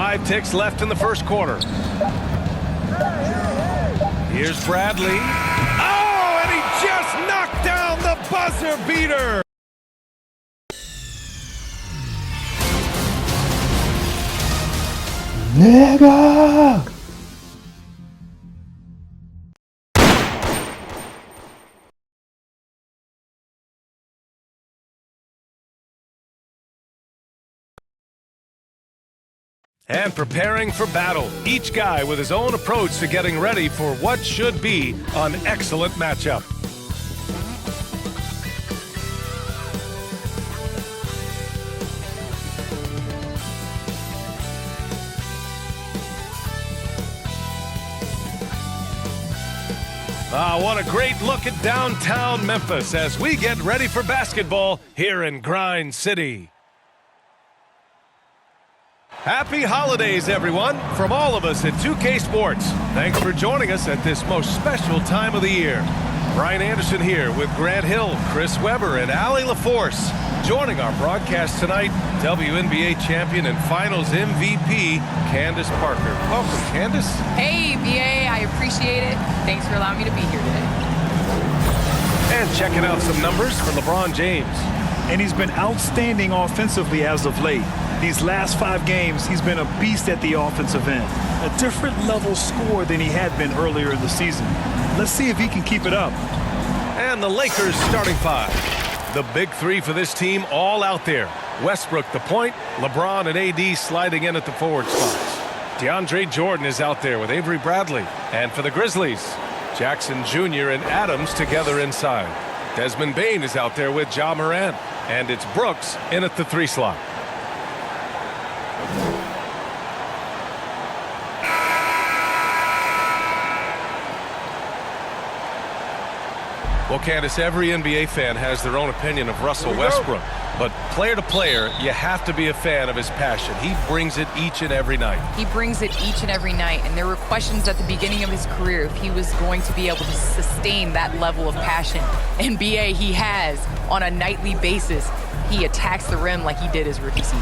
5 ticks left in the first quarter. Here's Bradley. Oh, and he just knocked down the buzzer beater. Nigga! And preparing for battle, each guy with his own approach to getting ready for what should be an excellent matchup. What a great look at downtown Memphis as we get ready for basketball here in Grind City. Happy holidays, everyone, from all of us at 2K Sports. Thanks for joining us at this most special time of the year. Brian Anderson here with Grant Hill, Chris Webber, and Allie LaForce. Joining our broadcast tonight, WNBA champion and finals MVP, Candace Parker. Welcome, Candace. Hey, BA, I appreciate it. Thanks for allowing me to be here today. And checking out some numbers for LeBron James. And he's been outstanding offensively as of late. These last 5 games, he's been a beast at the offensive end. A different level score than he had been earlier in the season. Let's see if he can keep it up. And the Lakers starting 5. The big 3 for this team all out there. Westbrook the point, LeBron and AD sliding in at the forward spots. DeAndre Jordan is out there with Avery Bradley. And for the Grizzlies, Jackson Jr. and Adams together inside. Desmond Bane is out there with Ja Morant. And it's Brooks in at the 3 slot. Well, Candace, every NBA fan has their own opinion of Russell Westbrook. But player to player, you have to be a fan of his passion. He brings it each and every night. He brings it each and every night, and there were questions at the beginning of his career if he was going to be able to sustain that level of passion. And BA, he has on a nightly basis. He attacks the rim like he did his rookie season.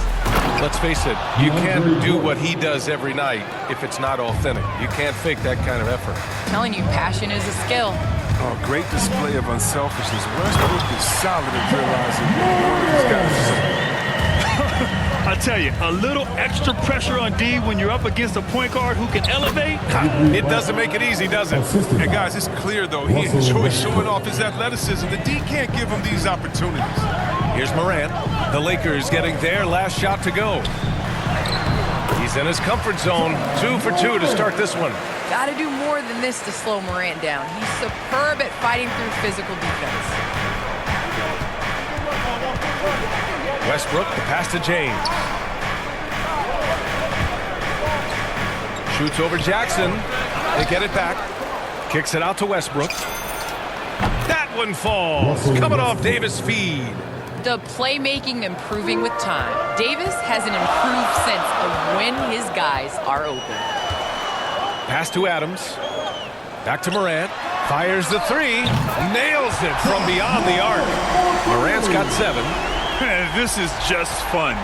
Let's face it, you can't do what he does every night if it's not authentic. You can't fake that kind of effort. I'm telling you, passion is a skill. Oh, great display of unselfishness. Westbrook is solid at realizing he's got. I tell you, a little extra pressure on D when you're up against a point guard who can elevate. It doesn't make it easy, does it? And guys, it's clear, though, he enjoys showing off his athleticism. The D can't give him these opportunities. Here's Morant. The Lakers getting their last shot to go. He's in his comfort zone. 2 for 2 to start this one. Got to do more than this to slow Morant down. He's superb at fighting through physical defense. Westbrook, the pass to James. Shoots over Jackson. They get it back. Kicks it out to Westbrook. That one falls. Coming off Davis' feed. The playmaking improving with time. Davis has an improved sense of when his guys are open. Pass to Adams. Back to Morant. Fires the 3. Nails it from beyond the arc. Morant's got 7. This is just fun.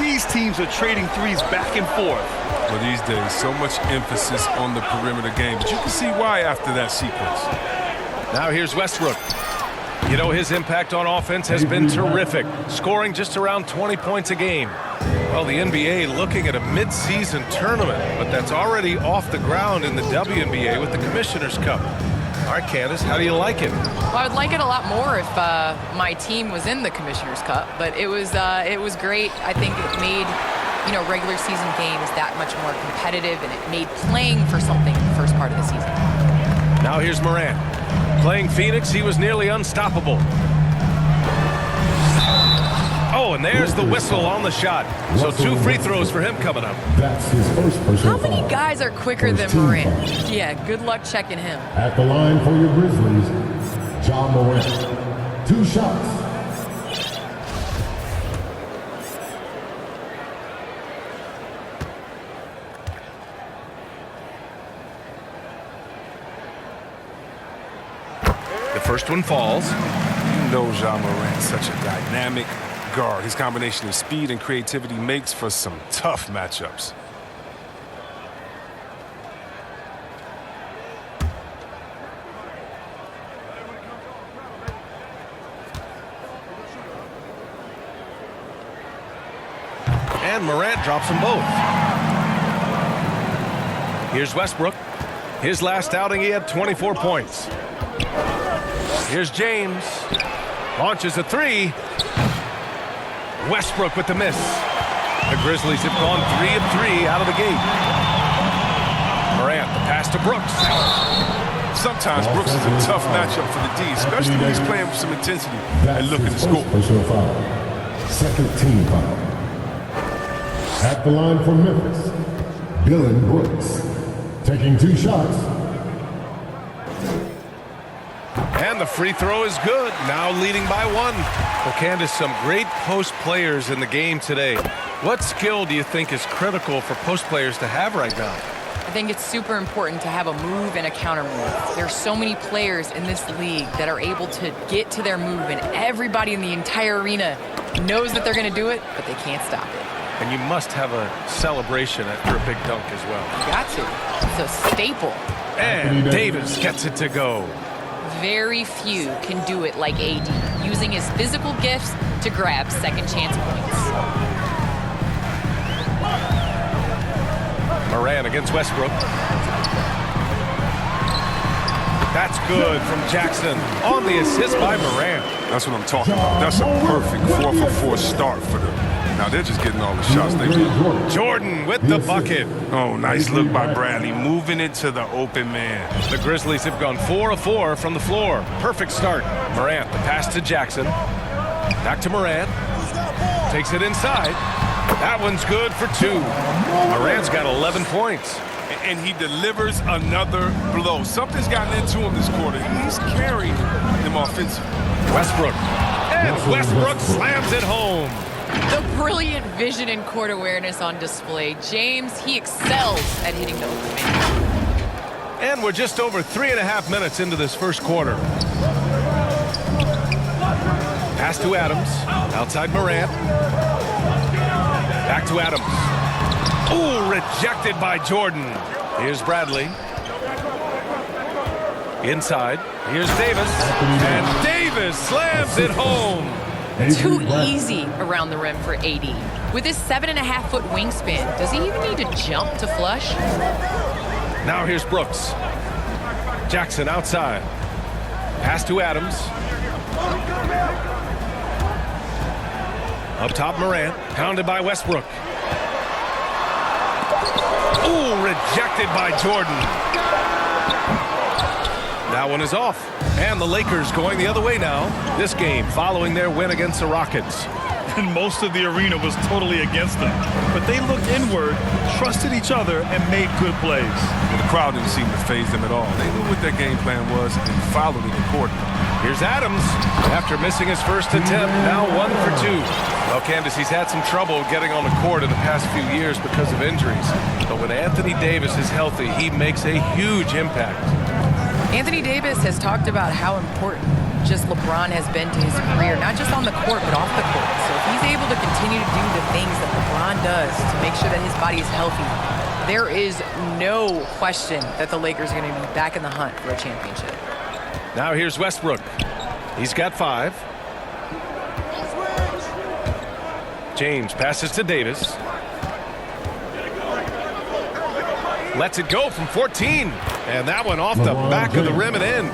These teams are trading threes back and forth. Well, these days, so much emphasis on the perimeter game, but you can see why after that sequence. Now here's Westbrook. You know, his impact on offense has been terrific, scoring just around 20 points a game. Well, the NBA looking at a mid-season tournament, but that's already off the ground in the WNBA with the Commissioner's Cup. All right, Candace, how do you like it? Well, I would like it a lot more if my team was in the Commissioner's Cup, but it was great. I think it made, regular season games that much more competitive, and it made playing for something the first part of the season. Now here's Morant. Playing Phoenix, he was nearly unstoppable. Oh, and there's the whistle on the shot. So 2 free throws for him coming up. That's his first personal How many foul. guys are quicker than Morant? Yeah, good luck checking him. At the line for your Grizzlies, Ja Morant. 2 shots. The first one falls. You know Ja Morant's such a dynamic guard. His combination of speed and creativity makes for some tough matchups. And Morant drops them both. Here's Westbrook. His last outing, he had 24 points. Here's James. Launches a three. Westbrook with the miss. The Grizzlies have gone 3 of 3 out of the gate. Morant, the pass to Brooks. Sometimes Brooks is a tough matchup for the D, especially when he's playing with some intensity and looking to score. Personal foul. Second team foul. At the line for Memphis, Dylan Brooks. Taking 2 shots. And the free throw is good. Now leading by 1. Well, Candace, some great post players in the game today. What skill do you think is critical for post players to have right now? I think it's super important to have a move and a counter move. There's so many players in this league that are able to get to their move, and everybody in the entire arena knows that they're going to do it, but they can't stop it. And you must have a celebration after a big dunk as well. You got to. It's a staple. And Davis gets it to go. Very few can do it like AD, using his physical gifts to grab second chance points. Morant against Westbrook. That's good from Jackson on the assist by Morant. That's what I'm talking about. That's a perfect 4 for 4 start for them. Now they're just getting all the shots they want. Jordan with the bucket. Oh, nice look by Bradley, moving it to the open man. The Grizzlies have gone 4 of 4 from the floor. Perfect start. Morant, the pass to Jackson. Back to Morant. Takes it inside. That one's good for 2. Morant's got 11 points. And he delivers another blow. Something's gotten into him this quarter. He's carrying them offensively. Westbrook. And Westbrook slams it home. The brilliant vision and court awareness on display. James, he excels at hitting the open man. And we're just over 3.5 minutes into this first quarter. Pass to Adams. Outside Morant. Back to Adams. Ooh, rejected by Jordan. Here's Bradley. Inside. Here's Davis. And Davis slams it home. Too easy around the rim for AD. With his 7.5-foot wingspan, does he even need to jump to flush? Now here's Brooks. Jackson outside. Pass to Adams. Up top, Morant. Pounded by Westbrook. Ooh, rejected by Jordan. That one is off. And the Lakers going the other way now. This game following their win against the Rockets. And most of the arena was totally against them. But they looked inward, trusted each other, and made good plays. The crowd didn't seem to faze them at all. They knew what their game plan was and followed it accordingly. Here's Adams. After missing his first attempt, now 1 for 2. Well, Candace, he's had some trouble getting on the court in the past few years because of injuries. But when Anthony Davis is healthy, he makes a huge impact. Anthony Davis has talked about how important just LeBron has been to his career, not just on the court, but off the court. So if he's able to continue to do the things that LeBron does to make sure that his body is healthy, there is no question that the Lakers are going to be back in the hunt for a championship. Now here's Westbrook. He's got 5. James passes to Davis. Lets it go from 14. And that one off the back of the rim and in.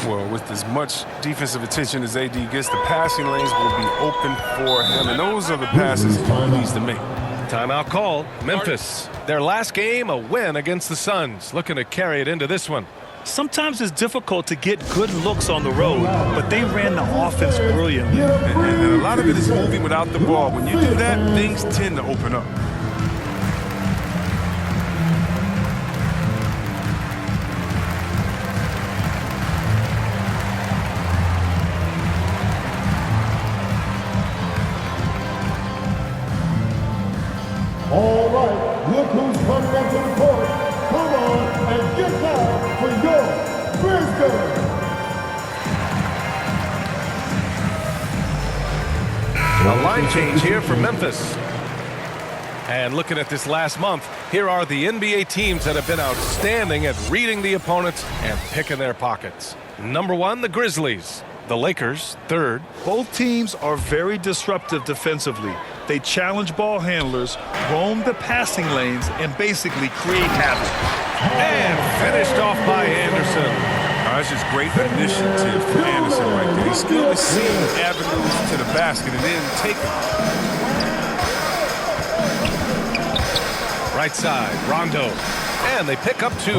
Well, with as much defensive attention as AD gets, the passing lanes will be open for him. And those are the passes he needs to make. Timeout called. Memphis, their last game, a win against the Suns. Looking to carry it into this one. Sometimes it's difficult to get good looks on the road, but they ran the offense brilliantly. And a lot of it is moving without the ball. When you do that, things tend to open up. All right, look who's coming up to the court. Come on and get down for your Grizzlies. A line change here for Memphis. And looking at this last month, here are the NBA teams that have been outstanding at reading the opponents and picking their pockets. Number 1, the Grizzlies. The Lakers, third. Both teams are very disruptive defensively. They challenge ball handlers, roam the passing lanes, and basically create havoc. And finished off by Anderson. That's just great initiative from Anderson right there. He's skilled at seeing avenues to the basket and then taking them. Right side, Rondo. And they pick up 2.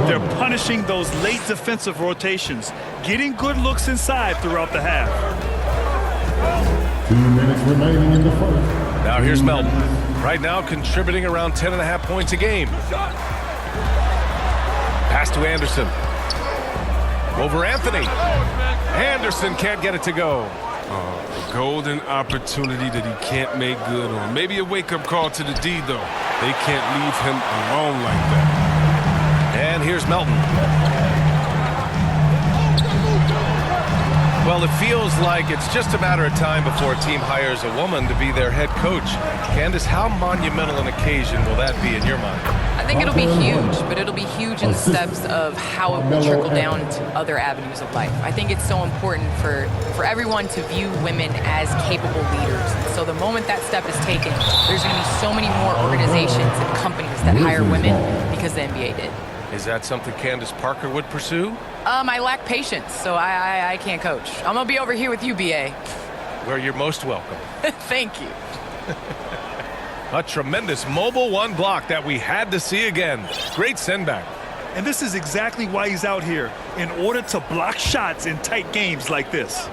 They're punishing those late defensive rotations, getting good looks inside throughout the half. 2 minutes remaining in the first. Now here's Melton. Right now contributing around 10.5 points a game. Pass to Anderson. Over Anthony. Anderson can't get it to go. A golden opportunity that he can't make good on. Maybe a wake-up call to the D, though. They can't leave him alone like that. And here's Melton. Well, it feels like it's just a matter of time before a team hires a woman to be their head coach. Candace, how monumental an occasion will that be in your mind? I think it'll be huge, but it'll be huge in the steps of how it will trickle down to other avenues of life. I think it's so important for everyone to view women as capable leaders. So the moment that step is taken, there's going to be so many more organizations and companies that hire women because the NBA did. Is that something Candace Parker would pursue? I lack patience, so I can't coach. I'm going to be over here with you, BA. Where you're most welcome. Thank you. A tremendous mobile 1 block that we had to see again. Great send back. And this is exactly why he's out here, in order to block shots in tight games like this.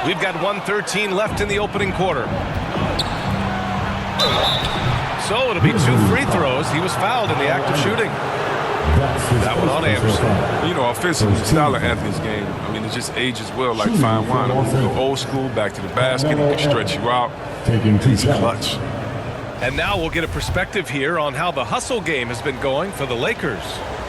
We've got 1:13 left in the opening quarter. So it'll be 2 free throws. He was fouled in the act of shooting. That one on Anderson. You know, offensively, the style of Anthony's game, I mean, it just ages well like fine wine. I mean, you go old school, back to the basket, he can stretch you out. He's clutch. And now we'll get a perspective here on how the hustle game has been going for the Lakers.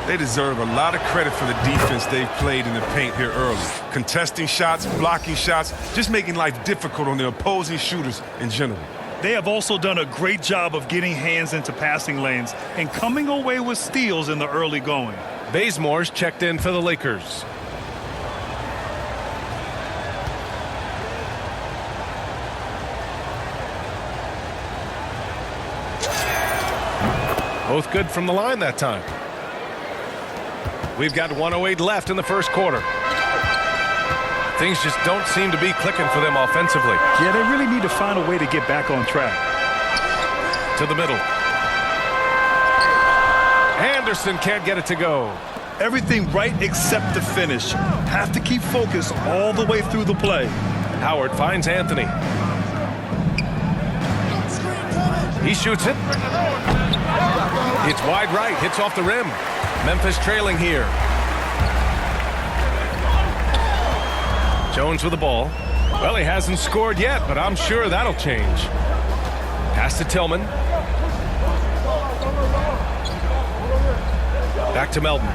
They deserve a lot of credit for the defense they've played in the paint here early. Contesting shots, blocking shots, just making life difficult on the opposing shooters in general. They have also done a great job of getting hands into passing lanes and coming away with steals in the early going. Bazemore's checked in for the Lakers. Both good from the line that time. We've got 1:08 left in the first quarter. Things just don't seem to be clicking for them offensively. Yeah, they really need to find a way to get back on track. To the middle. Anderson can't get it to go. Everything right except the finish. Have to keep focused all the way through the play. Howard finds Anthony. He shoots it. It's wide right, hits off the rim. Memphis trailing here. Jones with the ball. Well, he hasn't scored yet, but I'm sure that'll change. Pass to Tillman. Back to Melton.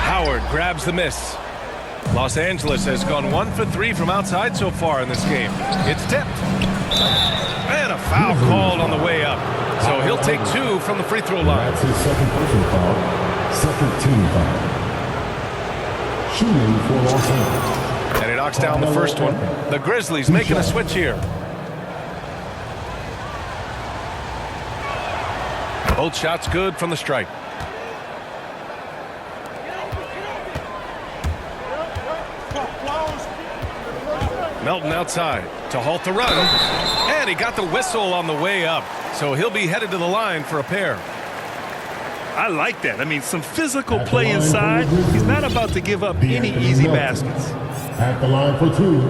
Howard grabs the miss. Los Angeles has gone 1 for 3 from outside so far in this game. It's tipped. And a foul called on the way up. So he'll take 2 from the free throw line. That's his second personal foul. Second team foul. Shooting for Los Angeles. And he knocks down the first one. The Grizzlies making a switch here. Both shots good from the stripe. Melton outside to halt the run. And he got the whistle on the way up. So he'll be headed to the line for a pair. I like that. I mean, some physical play inside. He's not about to give up any easy baskets. At the line for 2.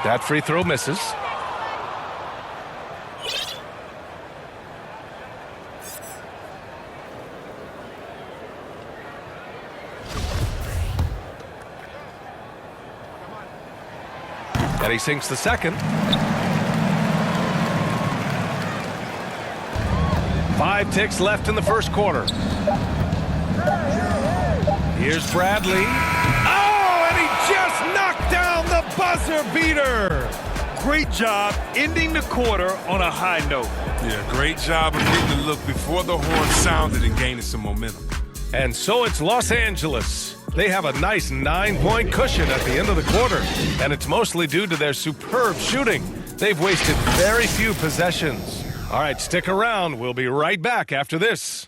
That free throw misses. And he sinks the second. 5 ticks left in the first quarter. Here's Bradley. Oh, and he just knocked down the buzzer beater. Great job ending the quarter on a high note. Yeah, great job of getting the look before the horn sounded and gaining some momentum. And so it's Los Angeles. They have a nice 9-point cushion at the end of the quarter, and it's mostly due to their superb shooting. They've wasted very few possessions. All right, stick around. We'll be right back after this.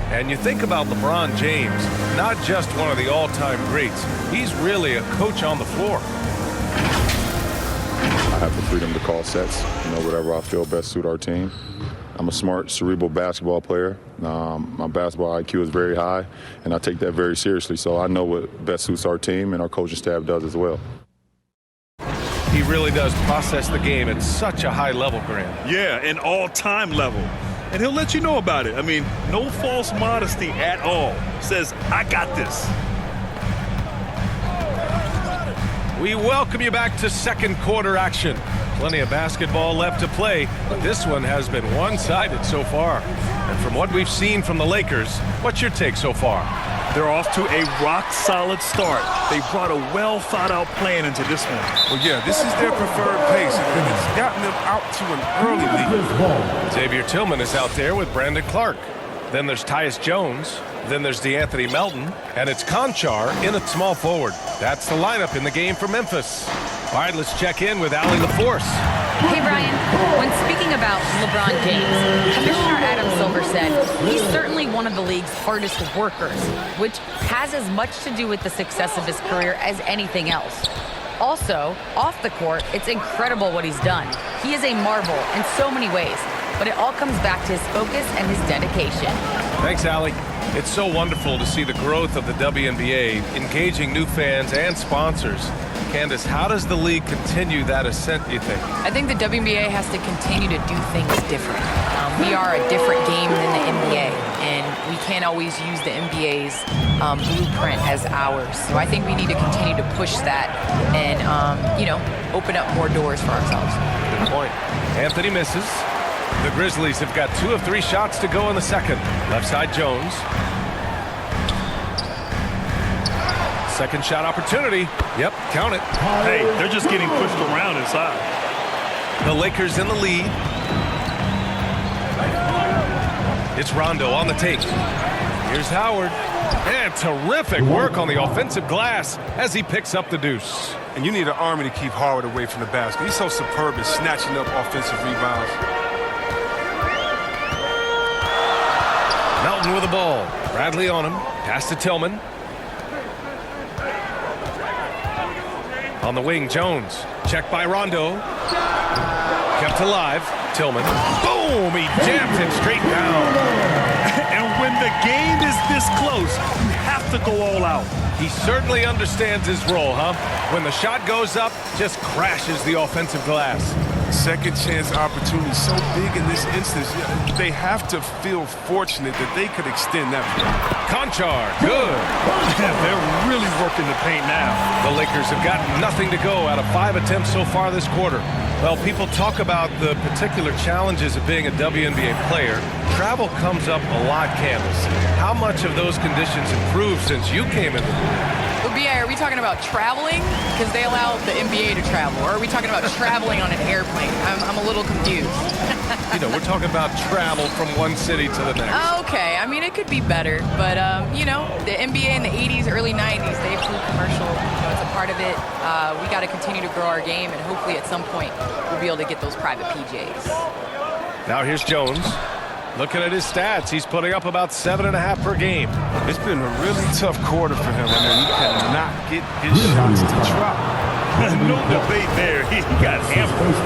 And you think about LeBron James, not just one of the all-time greats. He's really a coach on the floor. I have the freedom to call sets, whatever I feel best suit our team. I'm a smart, cerebral basketball player. My basketball IQ is very high, and I take that very seriously. So I know what best suits our team, and our coaching staff does as well. He really does process the game at such a high level, Grant. Yeah, an all-time level. And he'll let you know about it. I mean, no false modesty at all. Says, I got this. We welcome you back to second quarter action. Plenty of basketball left to play, but this one has been one-sided so far. And from what we've seen from the Lakers, what's your take so far? They're off to a rock-solid start. They brought a well-thought-out plan into this one. Well, yeah, this is their preferred pace, and it's gotten them out to an early lead. Xavier Tillman is out there with Brandon Clark. Then there's Tyus Jones. Then there's DeAnthony Melton. And it's Conchar in at small forward. That's the lineup in the game for Memphis. All right, let's check in with Allie LaForce. Hey, Brian. When speaking about LeBron James, Commissioner Adam Silver said he's certainly one of the league's hardest workers, which has as much to do with the success of his career as anything else. Also, off the court, it's incredible what he's done. He is a marvel in so many ways, but it all comes back to his focus and his dedication. Thanks, Allie. It's so wonderful to see the growth of the WNBA, engaging new fans and sponsors. Candace, how does the league continue that ascent, you think? I think the WNBA has to continue to do things different. We are a different game than the NBA, and we can't always use the NBA's blueprint as ours. So I think we need to continue to push that and, open up more doors for ourselves. Good point. Anthony misses. The Grizzlies have got 2 of 3 shots to go in the second. Left side, Jones. Second shot opportunity. Yep, count it. Hey, they're just getting pushed around inside. The Lakers in the lead. It's Rondo on the take. Here's Howard. And terrific work on the offensive glass as he picks up the deuce. And you need an army to keep Howard away from the basket. He's so superb at snatching up offensive rebounds. Melton with the ball. Bradley on him. Pass to Tillman. On the wing, Jones. Checked by Rondo. Kept alive. Tillman. Boom! He jams it straight down. And when the game is this close, you have to go all out. He certainly understands his role, huh? When the shot goes up, just crashes the offensive glass. Second chance opportunity so big in this instance. They have to feel fortunate that they could extend that play. Conchar, good. They're really working the paint now. The Lakers have got nothing to go out of 5 attempts so far this quarter. Well, people talk about the particular challenges of being a WNBA player. Travel comes up a lot, Candace. How much of those conditions improved since you came in the league? Well, B.A., are we talking about traveling? Because they allow the NBA to travel. Or are we talking about traveling on an airplane? I'm a little confused. We're talking about travel from one city to the next. Okay, I mean, it could be better. But, the NBA in the 80s, early 90s, they flew commercial. It's a part of it. We got to continue to grow our game, and hopefully at some point we'll be able to get those private PJs. Now here's Jones. Looking at his stats, he's putting up about 7.5 per game. It's been a really tough quarter for him. I mean, he cannot get his shots to drop. No debate there. He got hammered.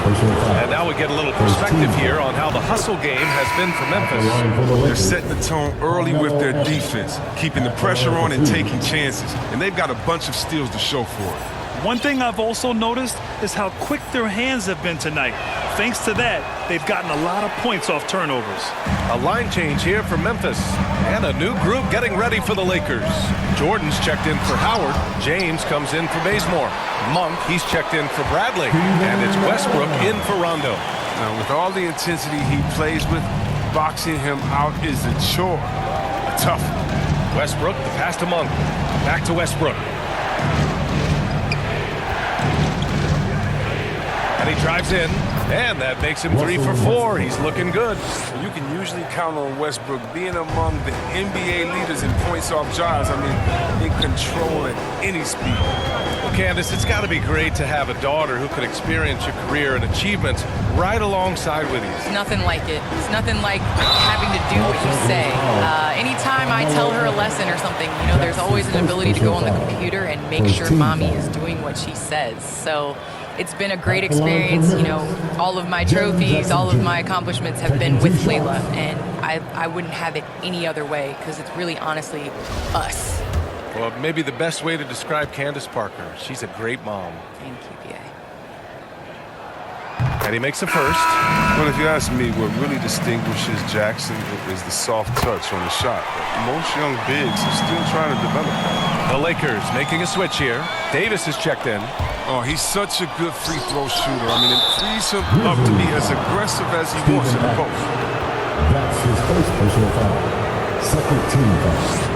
And now we get a little perspective here on how the hustle game has been for Memphis. They're setting the tone early with their defense, keeping the pressure on and taking chances. And they've got a bunch of steals to show for it. One thing I've also noticed is how quick their hands have been tonight. Thanks to that, they've gotten a lot of points off turnovers. A line change here for Memphis. And a new group getting ready for the Lakers. Jordan's checked in for Howard. James comes in for Bazemore. Monk, he's checked in for Bradley. And it's Westbrook in for Rondo. Now, with all the intensity he plays with, boxing him out is a chore. A tough one. Westbrook, the pass to Monk. Back to Westbrook. And he drives in, and that makes him 3 for 4. He's looking good. You can usually count on Westbrook being among the NBA leaders in points off drives. I mean, in control at any speed. Well, Candace, it's got to be great to have a daughter who could experience your career and achievements right alongside with you. It's nothing like it. It's nothing like having to do what you say. Anytime I tell her a lesson or something, you know, there's always an ability to go on the computer and make sure mommy is doing what she says. So it's been a great experience. You know, all of my trophies, all of my accomplishments have been with Layla, and I wouldn't have it any other way because it's really honestly us. Well, maybe the best way to describe Candace Parker. She's a great mom. Thank you, B.A. And he makes a first. Well, if you ask me, what really distinguishes Jackson is the soft touch on the shot. Most young bigs are still trying to develop that. The Lakers making a switch here. Davis is checked in. Oh, he's such a good free throw shooter. I mean, it frees him up to be as aggressive as he wants in the post. That's his first personal foul. Second team foul.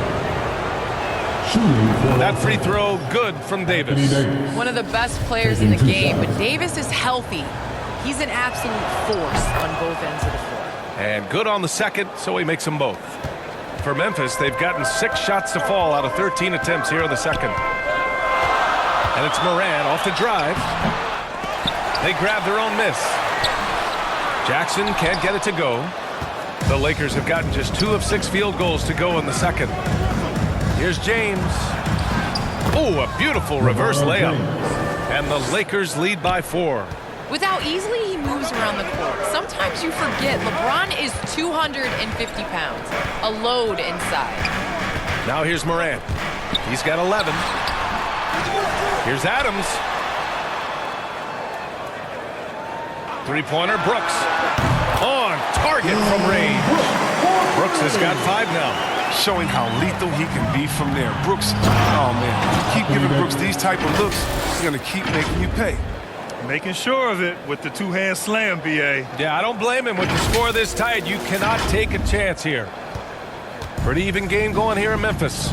That free throw good from Davis. One of the best players in the game, but Davis is healthy. He's an absolute force on both ends of the floor. And good on the second, so he makes them both. For Memphis, they've gotten 6 shots to fall out of 13 attempts here in the second. And it's Moran off the drive. They grab their own miss. Jackson can't get it to go. The Lakers have gotten just 2 of 6 field goals to go in the second. Here's James. Oh, a beautiful reverse layup. And the Lakers lead by 4. With how easily he moves around the court, sometimes you forget LeBron is 250 pounds, a load inside. Now here's Morant. He's got 11. Here's Adams. Three-pointer, Brooks. On target from range. Brooks has got 5 now. Showing how lethal he can be from there. Brooks, oh man, keep giving Brooks these type of looks, he's going to keep making you pay. Making sure of it with the two-hand slam, B.A. Yeah, I don't blame him. With the score this tight, you cannot take a chance here. Pretty even game going here in Memphis.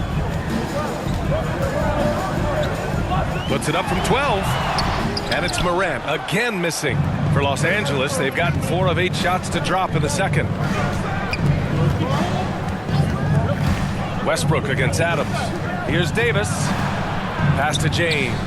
Puts it up from 12. And it's Morant again missing. For Los Angeles, they've gotten 4 of 8 shots to drop in the second. Westbrook against Adams. Here's Davis. Pass to James.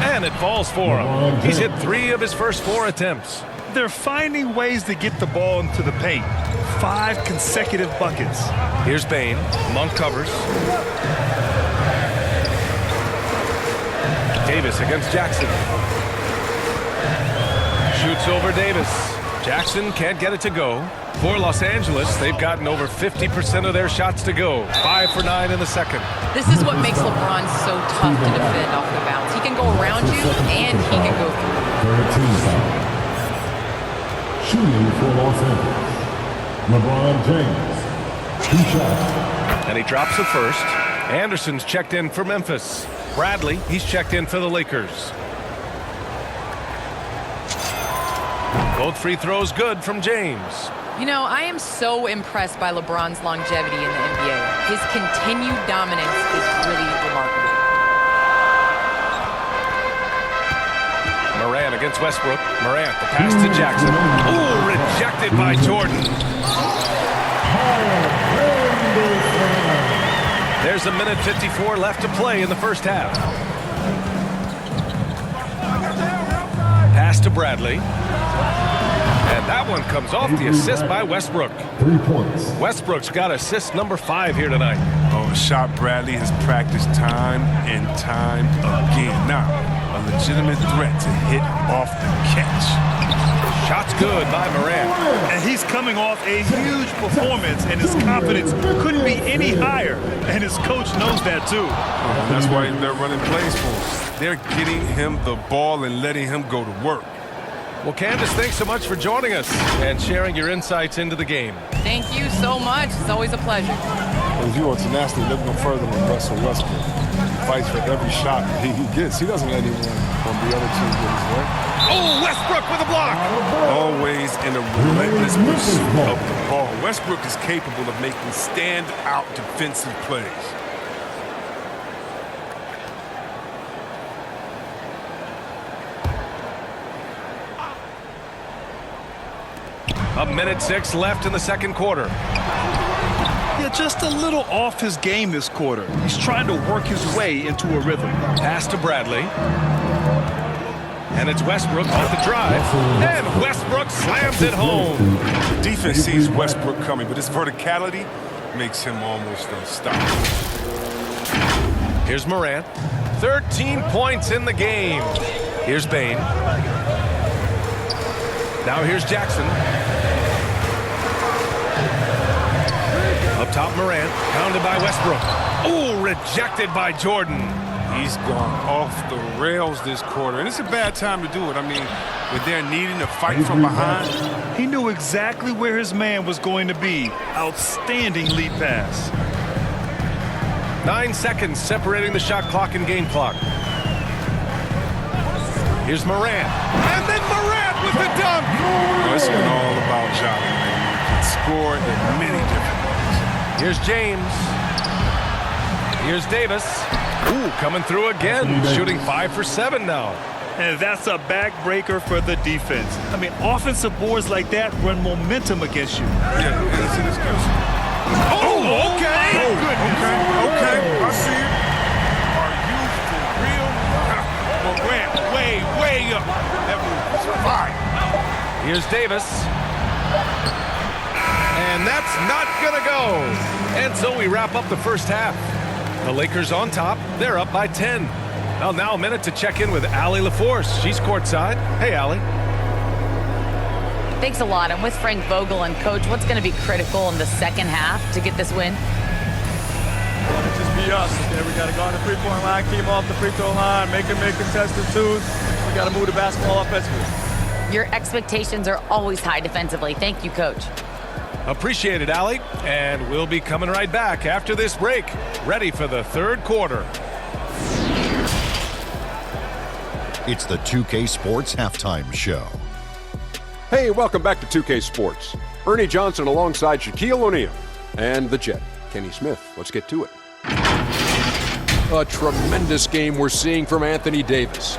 And it falls for him. He's hit 3 of his first 4 attempts. They're finding ways to get the ball into the paint. 5 consecutive buckets. Here's Bane. Monk covers. Davis against Jackson. Shoots over Davis. Jackson can't get it to go. For Los Angeles, they've gotten over 50% of their shots to go. 5 for 9 in the second. This is what makes LeBron so tough to defend off the bounce. He can go around you, and he can go through. 13 foul. Shooting for Los Angeles. LeBron James. 2 shots. And he drops the first. Anderson's checked in for Memphis. Bradley, he's checked in for the Lakers. Both free throws good from James. You know, I am so impressed by LeBron's longevity in the NBA. His continued dominance is really remarkable. Morant against Westbrook. Morant, the pass to Jackson. Ooh, rejected by Jordan. There's a minute 54 left to play in the first half. Pass to Bradley. And that one comes off the assist by Westbrook. 3 points. Westbrook's got assist number 5 here tonight. Oh, a shot Bradley has practiced time and time again. Now, a legitimate threat to hit off the catch. Shot's good by Morant. And he's coming off a huge performance, and his confidence couldn't be any higher. And his coach knows that, too. Oh, that's why they're running plays for him. They're getting him the ball and letting him go to work. Well, Candace, thanks so much for joining us and sharing your insights into the game. Thank you so much. It's always a pleasure. If he wants to nasty, let him go further with Russell Westbrook. He fights for every shot he gets. He doesn't let anyone on the other team get his way. Oh, Westbrook with a block. Always in a relentless pursuit of the ball. Westbrook is capable of making stand-out defensive plays. A minute 6 left in the second quarter. Yeah, just a little off his game this quarter. He's trying to work his way into a rhythm. Pass to Bradley. And it's Westbrook off the drive. And Westbrook slams it home. The defense sees Westbrook coming, but his verticality makes him almost unstoppable. Here's Morant. 13 points in the game. Here's Bane. Now here's Jackson. Up top, Morant. Pounded by Westbrook. Oh, rejected by Jordan. He's gone off the rails this quarter, and it's a bad time to do it. I mean, when they're needing to fight from behind. He knew exactly where his man was going to be. Outstanding lead pass. 9 seconds separating the shot clock and game clock. Here's Morant. And then Morant with the dunk. Well, it's been all about Ja. He can score in many different ways. Here's James. Here's Davis. Ooh, coming through again. Shooting 5 for 7 now. And that's a backbreaker for the defense. I mean, offensive boards like that run momentum against you. Yeah, it's an excuse. Oh, okay. Oh, okay. I see it. Are you for real? Morant, way up. That move is fire. Here's Davis. And that's not gonna go. And so we wrap up the first half. The Lakers on top. They're up by 10. Well, now a minute to check in with Allie LaForce. She's courtside. Hey, Allie. Thanks a lot. I'm with Frank Vogel. And, Coach, what's going to be critical in the second half to get this win? It'll just be us. Okay? We got to go on the three-point line, keep them off the free throw line, make them make contested twos. We got to move the basketball offensively. Your expectations are always high defensively. Thank you, Coach. Appreciate it, Allie. And we'll be coming right back after this break. Ready for the third quarter. It's the 2K Sports Halftime Show. Hey, welcome back to 2K Sports. Ernie Johnson alongside Shaquille O'Neal and the Jet, Kenny Smith. Let's get to it. A tremendous game we're seeing from Anthony Davis.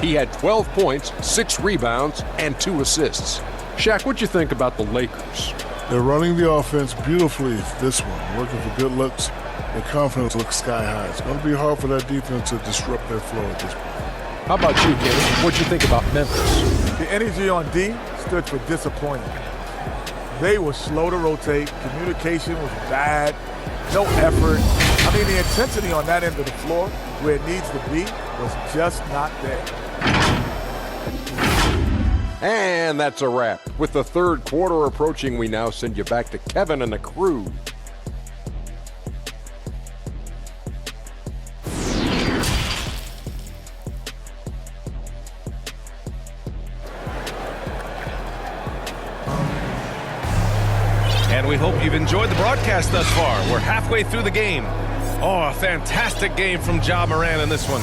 He had 12 points, 6 rebounds, and 2 assists. Shaq, what'd you think about the Lakers? They're running the offense beautifully this one, working for good looks. Their confidence looks sky high. It's going to be hard for that defense to disrupt their flow at this point. How about you, Kenny? What'd you think about Memphis? The energy on D stood for disappointing. They were slow to rotate. Communication was bad. No effort. I mean, the intensity on that end of the floor, where it needs to be, was just not there. And that's a wrap. With the third quarter approaching, we now send you back to Kevin and the crew. And we hope you've enjoyed the broadcast thus far. We're halfway through the game. Oh, a fantastic game from Ja Morant in this one.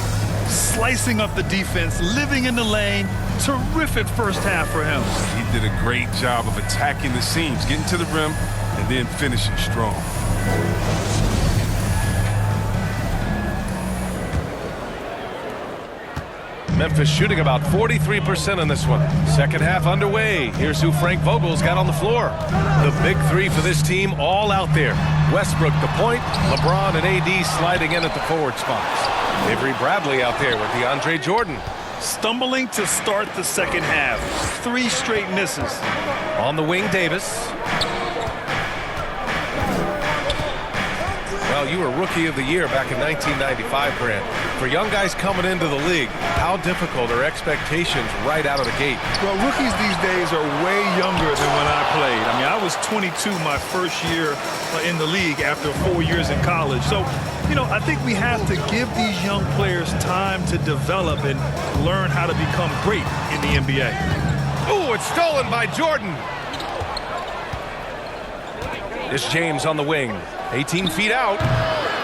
Slicing up the defense, living in the lane. Terrific first half for him. He did a great job of attacking the seams, getting to the rim, and then finishing strong. Memphis shooting about 43% in this one. Second half underway. Here's who Frank Vogel's got on the floor. The big three for this team all out there. Westbrook the point, LeBron and AD sliding in at the forward spots. Avery Bradley out there with DeAndre Jordan. Stumbling to start the second half. 3 straight misses. On the wing, Davis. Well, you were Rookie of the Year back in 1995, Grant. For young guys coming into the league, how difficult are expectations right out of the gate? Well, rookies these days are way younger than when I played. I mean, I was 22 my first year in the league after 4 years in college. So, you know, I think we have to give these young players time to develop and learn how to become great in the NBA. Ooh, it's stolen by Jordan. It's James on the wing. 18 feet out.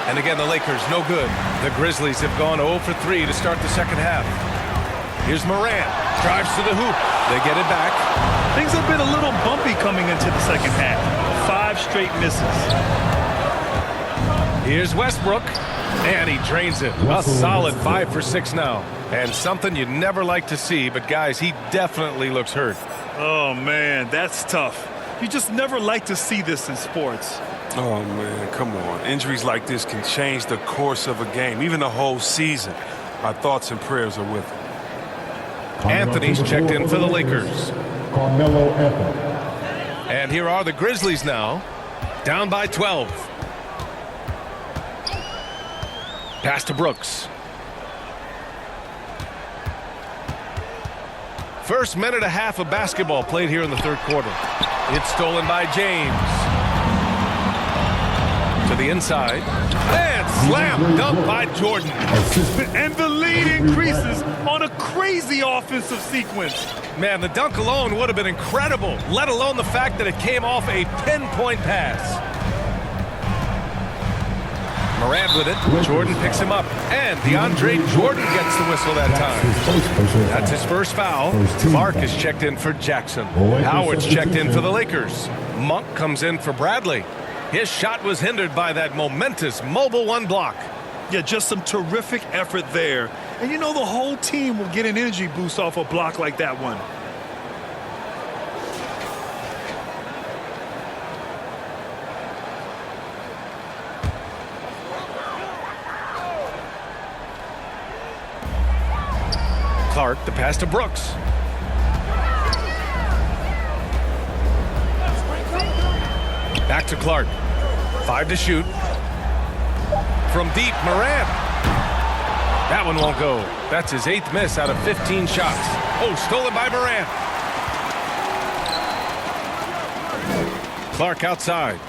And again, the Lakers, no good. The Grizzlies have gone 0 for 3 to start the second half. Here's Morant. Drives to the hoop. They get it back. Things have been a little bumpy coming into the second half. 5 straight misses. Here's Westbrook. And he drains it. A solid 5 for 6 now. And something you never like to see, but guys, he definitely looks hurt. Oh, man, that's tough. You just never like to see this in sports. Oh, man, come on. Injuries like this can change the course of a game, even the whole season. Our thoughts and prayers are with him. Anthony's checked in for the Lakers. Carmelo Anthony. And here are the Grizzlies now, down by 12. Pass to Brooks. First minute and a half of basketball played here in the third quarter. It's stolen by James. To the inside. And slam dunk by Jordan. And the lead increases on a crazy offensive sequence. Man, the dunk alone would have been incredible, let alone the fact that it came off a pinpoint pass. Morant with it. Jordan picks him up. And DeAndre Jordan gets the whistle that time. That's his first foul. Clark is checked in for Jackson. Howard's checked in for the Lakers. Monk comes in for Bradley. His shot was hindered by that momentous mobile one block. Yeah, just some terrific effort there. And you know the whole team will get an energy boost off a block like that one. Clark, the pass to Brooks. Back to Clark. 5 to shoot. From deep, Morant. That one won't go. That's his 8th miss out of 15 shots. Oh, stolen by Morant. Clark outside.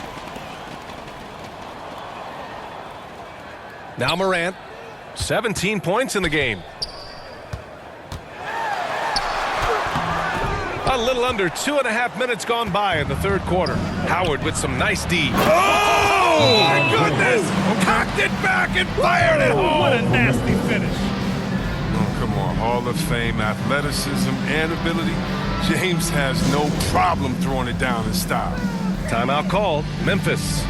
Now Morant. 17 points in the game. A little under 2.5 minutes gone by in the third quarter. Howard with some nice D. Oh, my goodness! Cocked it back and fired it home. What a nasty finish. Oh, come on. Hall of Fame athleticism and ability. James has no problem throwing it down in style. Timeout called. Memphis.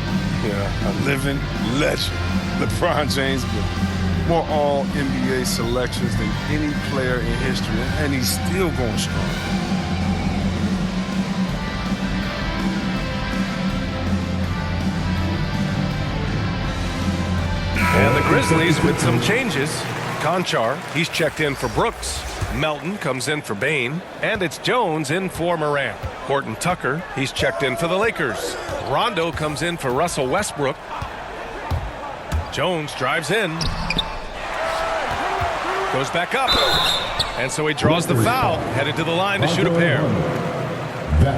Yeah, a living legend. LeBron James with more all-NBA selections than any player in history, and he's still going strong. And the Grizzlies with some changes. Conchar, he's checked in for Brooks. Melton comes in for Bain. And it's Jones in for Morant. Horton Tucker, he's checked in for the Lakers. Rondo comes in for Russell Westbrook. Jones drives in. Goes back up. And so he draws the foul, headed to the line to shoot a pair.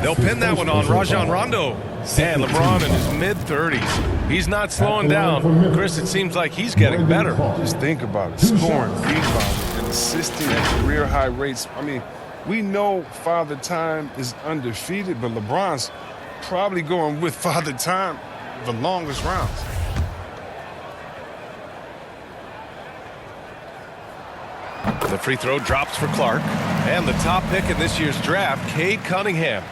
They'll pin that one on Rajon Rondo. And LeBron in his mid-30s. He's not slowing down. Chris, it seems like he's getting better. Just think about it. Scoring, rebounding, and assisting at career high rates. I mean, we know Father Time is undefeated, but LeBron's probably going with Father Time the longest rounds. The free throw drops for Clark. And the top pick in this year's draft, Cade Cunningham.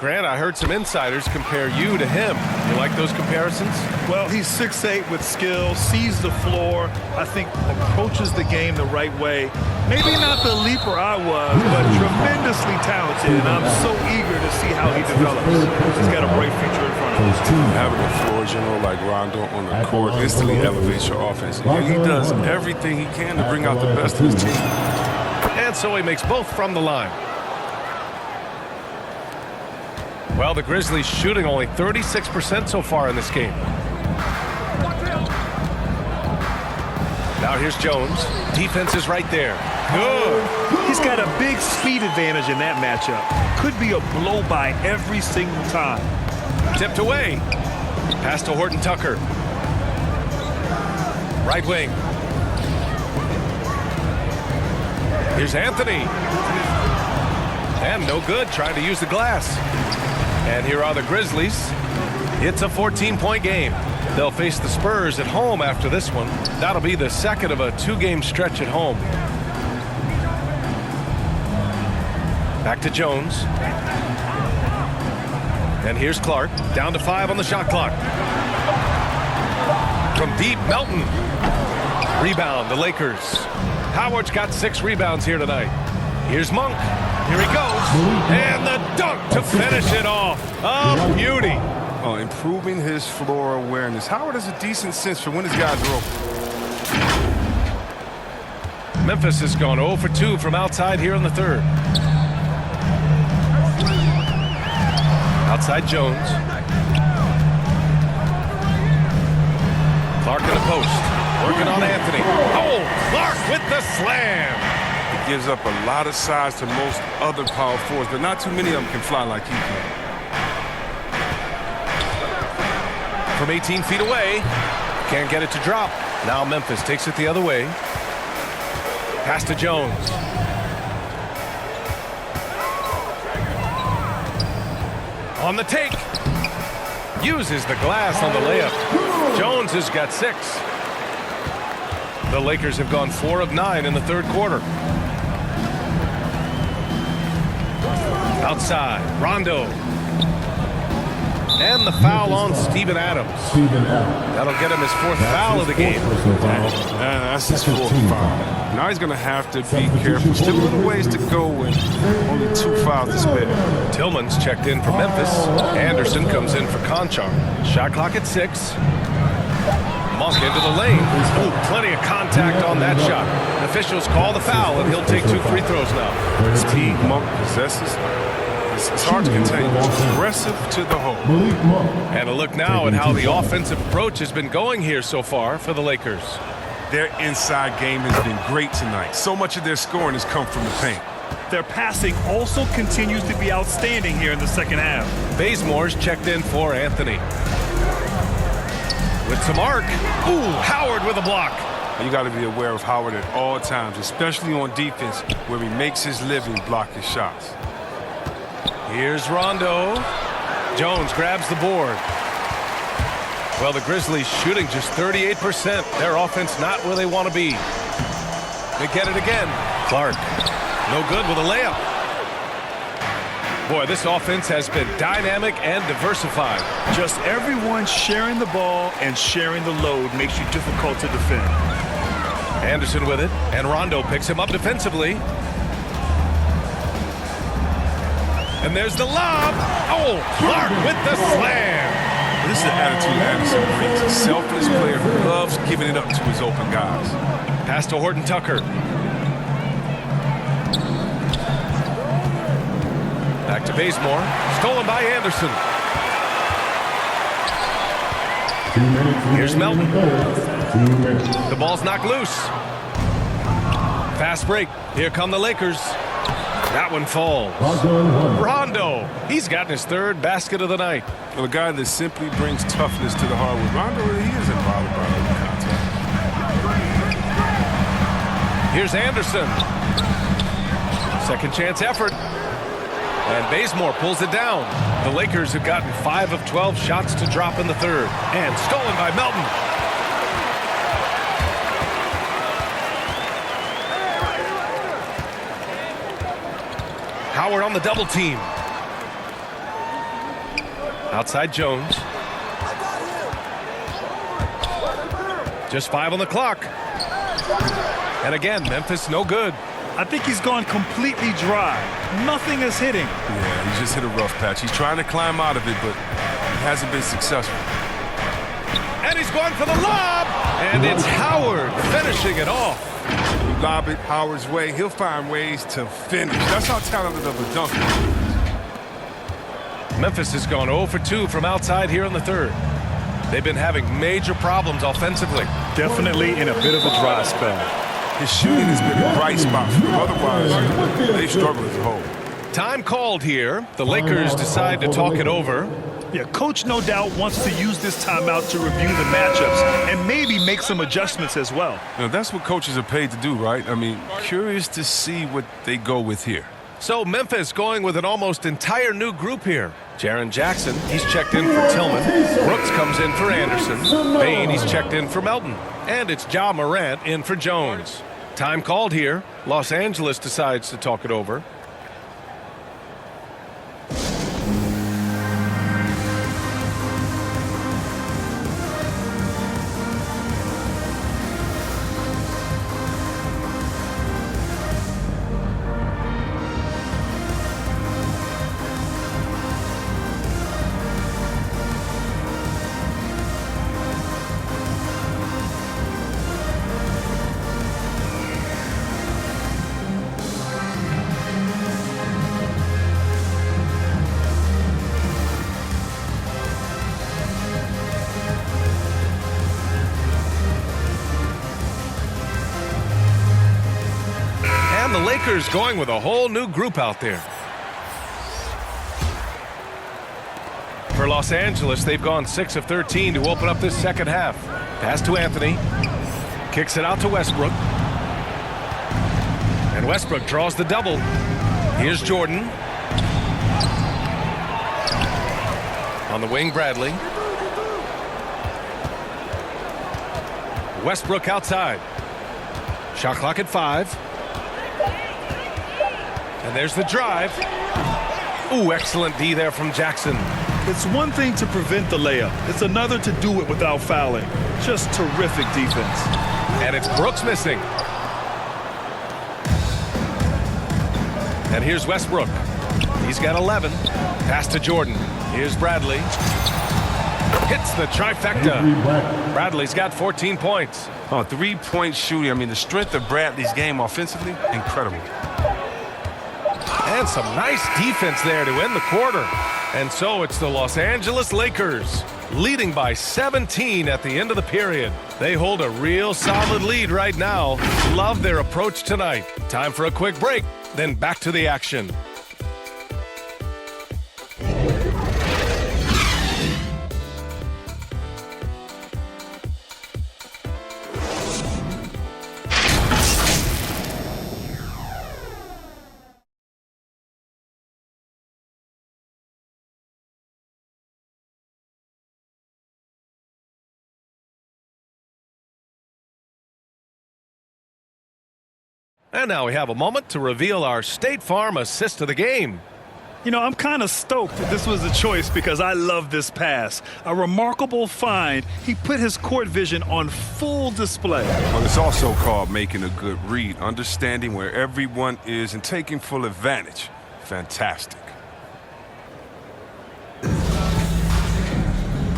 Grant, I heard some insiders compare you to him. You like those comparisons? Well, he's 6'8" with skill, sees the floor, I think approaches the game the right way. Maybe not the leaper I was, but tremendously talented, and I'm so eager to see how he develops. He's got a bright future in front of him. Having a floor general like Rondo on the court instantly elevates your offense. And he does everything he can to bring out the best of his team. And so he makes both from the line. Well, the Grizzlies shooting only 36% so far in this game. Now here's Jones. Defense is right there. Good. He's got a big speed advantage in that matchup. Could be a blow by every single time. Tipped away. Pass to Horton Tucker. Right wing. Here's Anthony. And no good, trying to use the glass. And here are the Grizzlies. It's a 14-point game. They'll face the Spurs at home after this one. That'll be the second of a 2-game stretch at home. Back to Jones. And here's Clark. Down to 5 on the shot clock. From deep, Melton. Rebound, the Lakers. Howard's got 6 rebounds here tonight. Here's Monk. Here he goes. And the dunk to finish it off. A beauty. Oh, improving his floor awareness. Howard has a decent sense for when his guys are open. Memphis has gone 0 for 2 from outside here in the third. Outside Jones. Clark in the post. Working on Anthony. Oh, Clark with the slam. He gives up a lot of size to most other power forwards, but not too many of them can fly like he can. From 18 feet away. Can't get it to drop. Now Memphis takes it the other way. Pass to Jones. On the take. Uses the glass on the layup. Jones has got 6. The Lakers have gone 4 of 9 in the third quarter. Outside, Rondo. And the foul on Steven Adams. That'll get him his 4th foul of the game. That's his 4th foul. Now he's going to have to be careful. Still a little ways to go and only 2 fouls to spare. Tillman's checked in for Memphis. Anderson comes in for Conchar. Shot clock at 6. Monk into the lane. Ooh, plenty of contact on that shot. Officials call the foul, and he'll take 2 free throws now. The speed Monk possesses, it's hard to contain. Aggressive to the hole. And a look now at how the offensive approach has been going here so far for the Lakers. Their inside game has been great tonight. So much of their scoring has come from the paint. Their passing also continues to be outstanding here in the second half. Bazemore's checked in for Anthony. With some arc. Ooh, Howard with a block. You got to be aware of Howard at all times, especially on defense, where he makes his living blocking shots. Here's Rondo. Jones grabs the board. Well, the Grizzlies shooting just 38%. Their offense not where they want to be. They get it again. Clark, no good with a layup. Boy, this offense has been dynamic and diversified. Just everyone sharing the ball and sharing the load makes you difficult to defend. Anderson with it, and Rondo picks him up defensively. And there's the lob. Oh, Clark with the slam. This is the attitude Anderson brings. A selfless player who loves giving it up to his open guys. Pass to Horton Tucker. Back to Bazemore. Stolen by Anderson. Here's Melton. The ball's knocked loose. Fast break. Here come the Lakers. That one falls. Rondo. He's gotten his 3rd basket of the night. Well, a guy that simply brings toughness to the hardwood. Rondo, he isn't bothered by the contact. Here's Anderson. Second chance effort. And Bazemore pulls it down. The Lakers have gotten 5 of 12 shots to drop in the third. And stolen by Melton. Howard on the double team. Outside Jones. Just 5 on the clock. And again, Memphis no good. I think he's gone completely dry. Nothing is hitting. Yeah, he just hit a rough patch. He's trying to climb out of it, but he hasn't been successful. And he's going for the lob. And it's Howard finishing it off. You lob it Howard's way, he'll find ways to finish. That's how talented of a dunker he is. Memphis has gone 0 for 2 from outside here in the third. They've been having major problems offensively. Definitely in a bit of a dry spell. His shooting has been a bright spot for them. Otherwise, they struggle as a whole. Time called here. The Lakers decide to talk it over. Yeah, coach no doubt wants to use this timeout to review the matchups and maybe make some adjustments as well. Now, that's what coaches are paid to do, right? I mean, curious to see what they go with here. So Memphis going with an almost entire new group here. Jaren Jackson, he's checked in for Tillman. Brooks comes in for Anderson. Payne, he's checked in for Melton. And it's Ja Morant in for Jones. Time called here. Los Angeles decides to talk it over. The Lakers going with a whole new group out there. For Los Angeles, they've gone 6 of 13 to open up this second half. Pass to Anthony. Kicks it out to Westbrook. And Westbrook draws the double. Here's Jordan. On the wing, Bradley. Westbrook outside. Shot clock at 5. And there's the drive. Ooh, excellent D there from Jackson. It's one thing to prevent the layup. It's another to do it without fouling. Just terrific defense. And it's Brooks missing. And here's Westbrook. He's got 11. Pass to Jordan. Here's Bradley. Hits the trifecta. Bradley's got 14 points. Oh, three-point shooting. I mean, the strength of Bradley's game offensively, incredible. And some nice defense there to end the quarter. And so it's the Los Angeles Lakers leading by 17 at the end of the period. They hold a real solid lead right now. Love their approach tonight. Time for a quick break, then back to the action. And now we have a moment to reveal our State Farm assist of the game. You know, I'm kind of stoked that this was a choice because I love this pass. A remarkable find. He put his court vision on full display. Well, it's also called making a good read, understanding where everyone is and taking full advantage. Fantastic.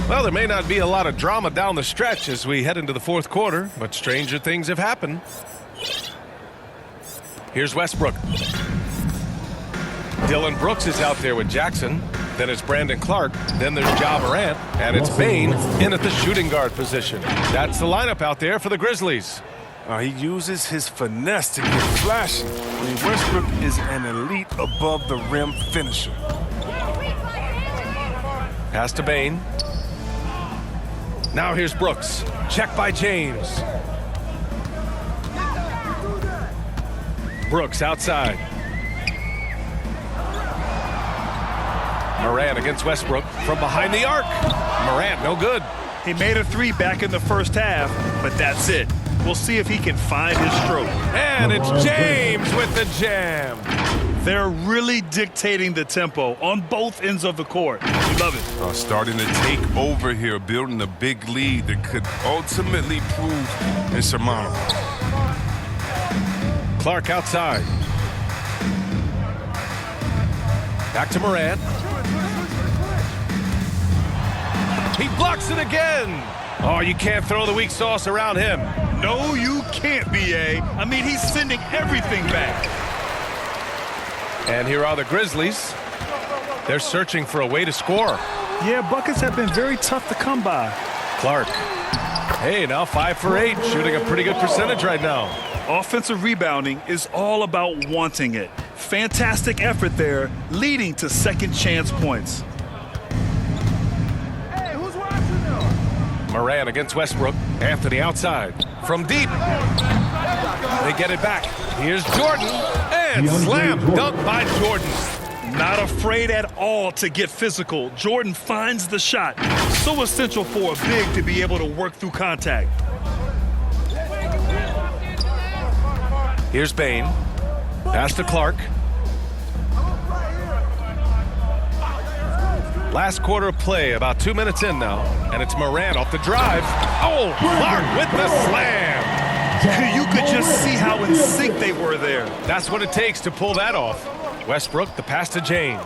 Well, there may not be a lot of drama down the stretch as we head into the fourth quarter, but stranger things have happened. Here's Westbrook. Dillon Brooks is out there with Jackson. Then it's Brandon Clark. Then there's Ja Morant. And it's Payne in at the shooting guard position. That's the lineup out there for the Grizzlies. He uses his finesse to get flashy. I mean, Westbrook is an elite above the rim finisher. Pass to Payne. Now here's Brooks. Check by James. Brooks outside. Morant against Westbrook from behind the arc. Morant, no good. He made a three back in the first half, but that's it. We'll see if he can find his stroke. And it's James with the jam. They're really dictating the tempo on both ends of the court. We love it. Starting to take over here, building a big lead that could ultimately prove insurmountable. Clark outside. Back to Morant. He blocks it again. Oh, you can't throw the weak sauce around him. No, you can't, B.A. I mean, he's sending everything back. And here are the Grizzlies. They're searching for a way to score. Yeah, buckets have been very tough to come by. Clark. Hey, now 5 for 8, shooting a pretty good percentage right now. Offensive rebounding is all about wanting it. Fantastic effort there, leading to second chance points. Hey, who's watching now? Morant against Westbrook. Anthony outside. From deep. They get it back. Here's Jordan. Grand slam dunk by Jordan. Not afraid at all to get physical. Jordan finds the shot. So essential for a big to be able to work through contact. Here's Bain. Pass to Clark. Last quarter of play, about 2 minutes in now. And it's Morant off the drive. Oh, Clark with the slam. You could just see how in sync they were there. That's what it takes to pull that off. Westbrook, the pass to James.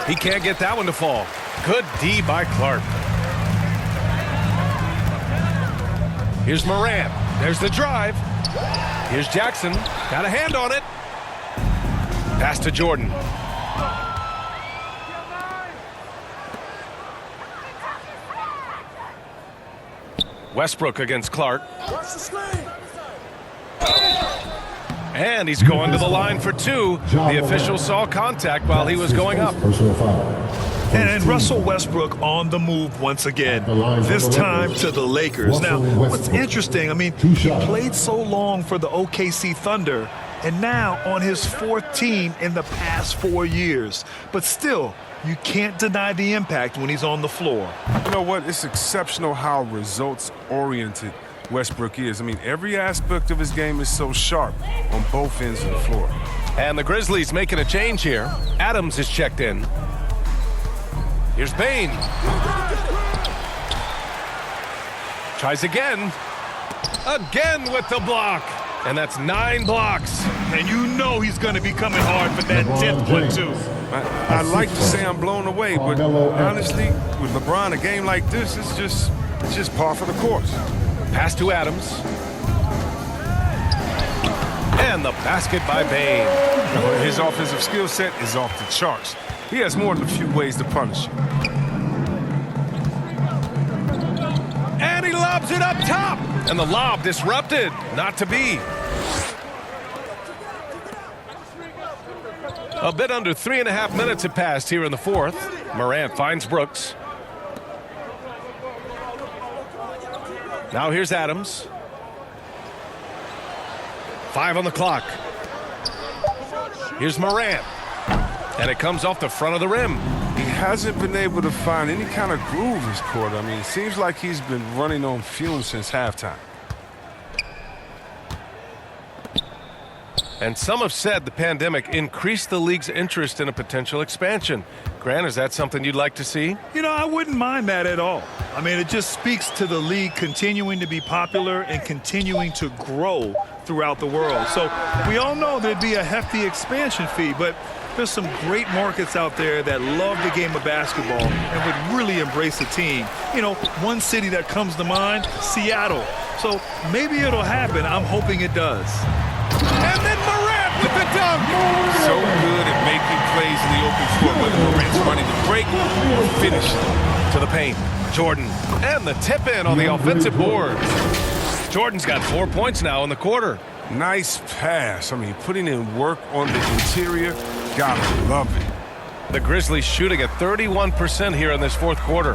He can't get that one to fall. Good D by Clark. Here's Morant. There's the drive. Here's Jackson. Got a hand on it. Pass to Jordan. Westbrook against Clark. And he's going to the line for two. The official saw contact while he was going up. And Russell Westbrook on the move once again, this time to the Lakers. Now, what's interesting, I mean, he played so long for the OKC Thunder, and now on his fourth team in the past 4 years. But still, you can't deny the impact when he's on the floor. You know what? It's exceptional how results-oriented Westbrook is. I mean, every aspect of his game is so sharp on both ends of the floor. And the Grizzlies making a change here. Adams is checked in. Here's Bain. Tries again. Again with the block. And that's 9 blocks. And you know he's going to be coming hard for that 10th one, too. I'd like to say I'm blown away, but honestly, with LeBron, a game like this, it's just par for the course. Pass to Adams. And the basket by Bain. His offensive skill set is off the charts. He has more than a few ways to punish you. And he lobs it up top. And the lob disrupted. Not to be. A bit under 3.5 minutes have passed here in the fourth. Morant finds Brooks. Now here's Adams. 5 on the clock. Here's Morant. And it comes off the front of the rim. He hasn't been able to find any kind of groove this quarter. I mean, it seems like he's been running on fumes since halftime. And some have said the pandemic increased the league's interest in a potential expansion. Grant, is that something you'd like to see? You know, I wouldn't mind that at all. I mean, it just speaks to the league continuing to be popular and continuing to grow throughout the world. So we all know there'd be a hefty expansion fee, but there's some great markets out there that love the game of basketball and would really embrace a team. You know, one city that comes to mind, Seattle. So maybe it'll happen. I'm hoping it does. And then Morant with the dunk. So good at making plays in the open floor, whether Morant's running the break or finish. To the paint. Jordan. And the tip in on the offensive boards. Jordan's got 4 points now in the quarter. Nice pass. I mean, putting in work on the interior. Gotta love it. The Grizzlies shooting at 31% here in this fourth quarter.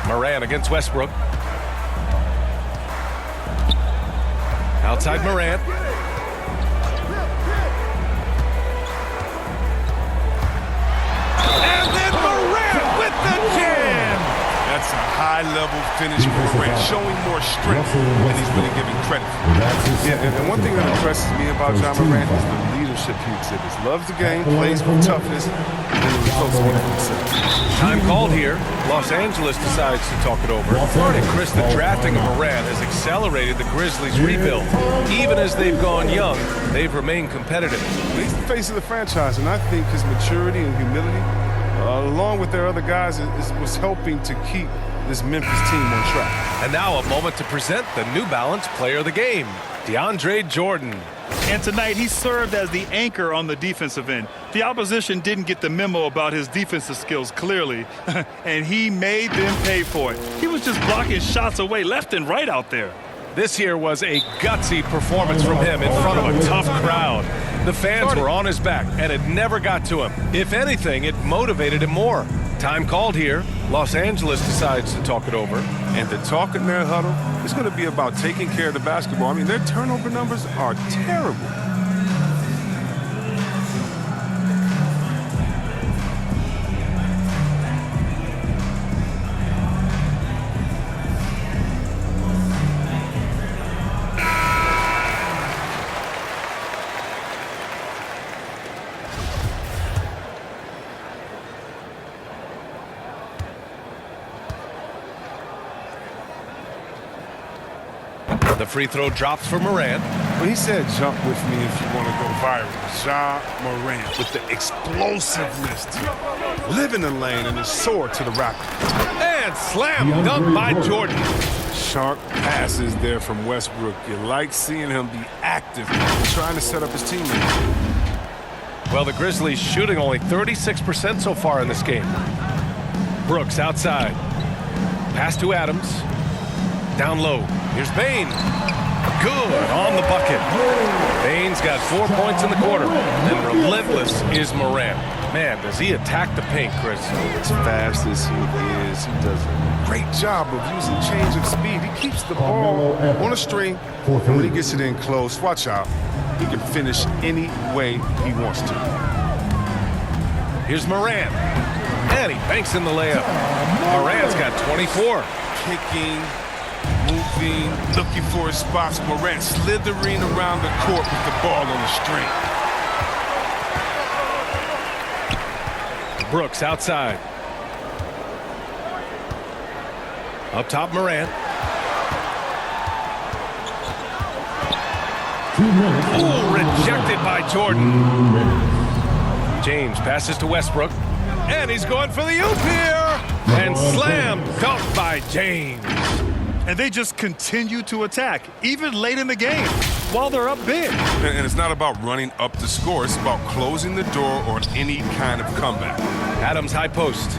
Morant against Westbrook. Outside Morant. And then Morant with the jam. That's a high-level finish for Morant, showing more strength than he's really giving credit for. Yeah, and one thing that impresses me about John Morant is the leadership he exhibits. Loves the game, plays with toughness, and the results speak for themselves. Time called here. Los Angeles decides to talk it over. And Chris, the drafting of Morant has accelerated the Grizzlies' rebuild. Even as they've gone young, they've remained competitive. He's the face of the franchise, and I think his maturity and humility, along with their other guys, was helping to keep this Memphis team on track. And now a moment to present the New Balance Player of the Game, DeAndre Jordan. And tonight, he served as the anchor on the defensive end. The opposition didn't get the memo about his defensive skills clearly, and he made them pay for it. He was just blocking shots away left and right out there. This here was a gutsy performance from him in front of a tough crowd. The fans were on his back, and it never got to him. If anything, it motivated him more. Time called here. Los Angeles decides to talk it over. And the talk in their huddle It's going to be about taking care of the basketball. I mean, their turnover numbers are terrible. The free throw drops for Morant. Well, he said jump with me if you want to go viral. Ja Morant with the explosiveness to live in the lane and is soar to the rack. And slam dunk by Jordan. Sharp passes there from Westbrook. You like seeing him be active and trying to set up his teammates. Well, the Grizzlies shooting only 36% so far in this game. Brooks outside. Pass to Adams. Down low. Here's Bane. Good on the bucket. Bane's got 4 points in the quarter. And relentless is Morant. Man, does he attack the paint, Chris. As fast as he is, he does a great job of using change of speed. He keeps the ball on a string. And when he gets it in close, watch out. He can finish any way he wants to. Here's Morant. And he banks in the layup. Morant's got 24. Kicking, moving, looking for his spots. Morant slithering around the court with the ball on the string. Brooks outside. Up top, Morant. 2 minutes. Ooh, rejected by Jordan. James passes to Westbrook. And he's going for the oop here. And slam dunked by James. And they just continue to attack, even late in the game, while they're up big. And it's not about running up the score. It's about closing the door on any kind of comeback. Adams high post.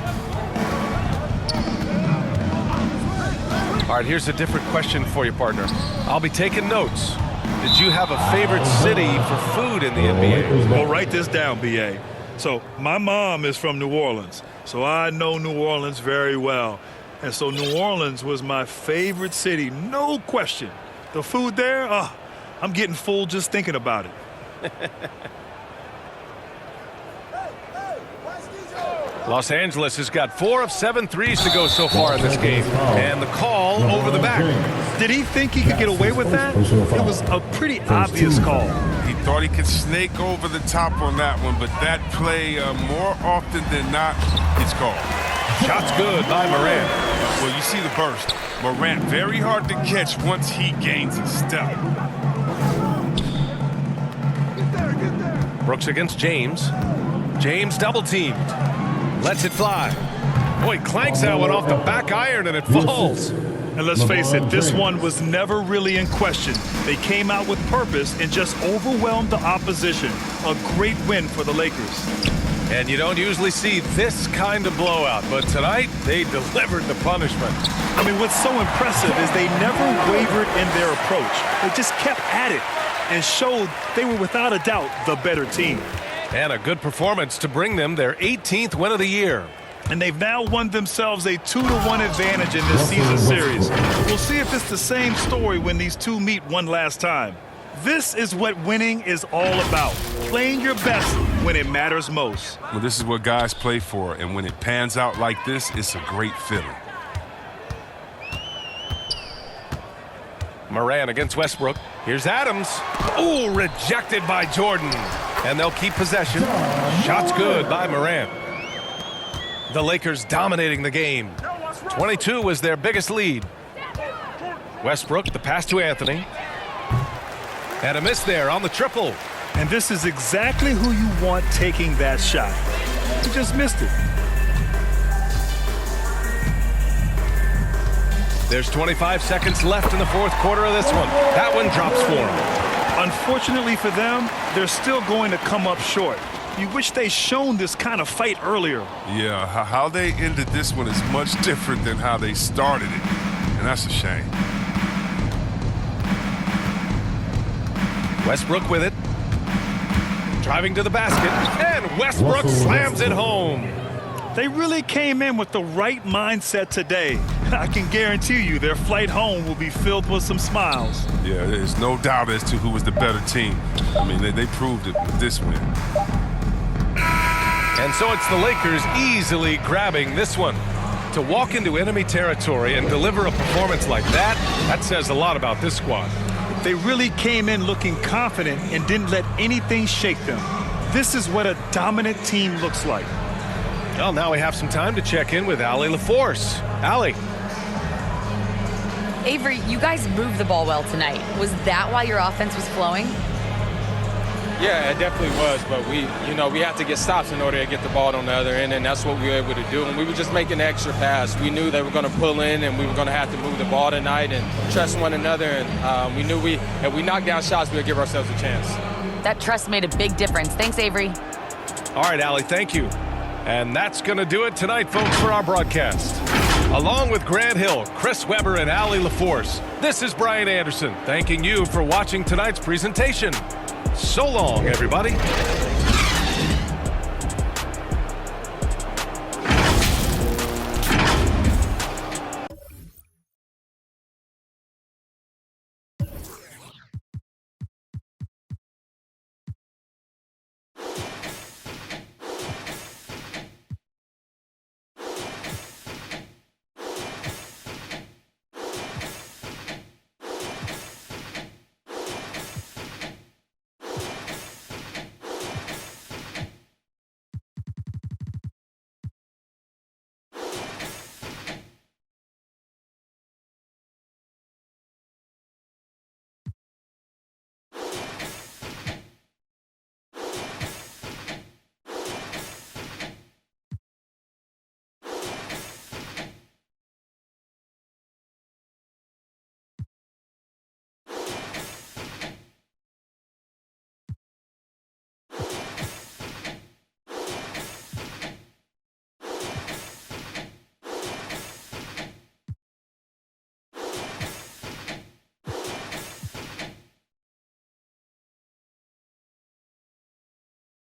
All right, here's a different question for you, partner. I'll be taking notes. Did you have a favorite city for food in the NBA? Well, write this down, B.A. So my mom is from New Orleans, so I know New Orleans very well. And so New Orleans was my favorite city, no question. The food there, I'm getting full just thinking about it. Los Angeles has got 4 of 7 threes to go so far in this game. And the call over the back. Did he think he could get away with that? It was a pretty obvious call. He thought he could snake over the top on that one, but that play, more often than not, it's called. Shot's good by Morant. Well, you see the burst. Morant very hard to catch once he gains a step. Brooks against James. James double teamed. Lets it fly. Boy, clanks that one off the back iron and it falls. And let's face it, this one was never really in question. They came out with purpose and just overwhelmed the opposition. A great win for the Lakers. And you don't usually see this kind of blowout, but tonight they delivered the punishment. I mean, what's so impressive is they never wavered in their approach. They just kept at it and showed they were without a doubt the better team. And a good performance to bring them their 18th win of the year. And they've now won themselves a 2-1 advantage in this season series. We'll see if it's the same story when these two meet one last time. This is what winning is all about. Playing your best when it matters most. Well, this is what guys play for, and when it pans out like this, it's a great feeling. Morant against Westbrook. Here's Adams. Ooh, rejected by Jordan. And they'll keep possession. Shot's good by Morant. The Lakers dominating the game. 22 was their biggest lead. Westbrook, the pass to Anthony. And a miss there on the triple. And this is exactly who you want taking that shot. He just missed it. There's 25 seconds left in the fourth quarter of this one. That one drops for them. Unfortunately for them, they're still going to come up short. You wish they shown this kind of fight earlier. Yeah, how they ended this one is much different than how they started it. And that's a shame. Westbrook with it. Driving to the basket. And Westbrook slams it home. They really came in with the right mindset today. I can guarantee you their flight home will be filled with some smiles. Yeah, there's no doubt as to who was the better team. I mean, they proved it with this win. And so it's the Lakers easily grabbing this one. To walk into enemy territory and deliver a performance like that, that says a lot about this squad. They really came in looking confident and didn't let anything shake them. This is what a dominant team looks like. Well, now we have some time to check in with Allie LaForce. Allie. Avery, you guys moved the ball well tonight. Was that why your offense was flowing? Yeah, it definitely was, but we have to get stops in order to get the ball on the other end, and that's what we were able to do. And we were just making the extra pass. We knew they were going to pull in, and we were going to have to move the ball tonight and trust one another. And we knew if we knocked down shots, we would give ourselves a chance. That trust made a big difference. Thanks, Avery. All right, Allie, thank you. And that's going to do it tonight, folks, for our broadcast. Along with Grant Hill, Chris Webber, and Allie LaForce, this is Brian Anderson thanking you for watching tonight's presentation. So long, everybody.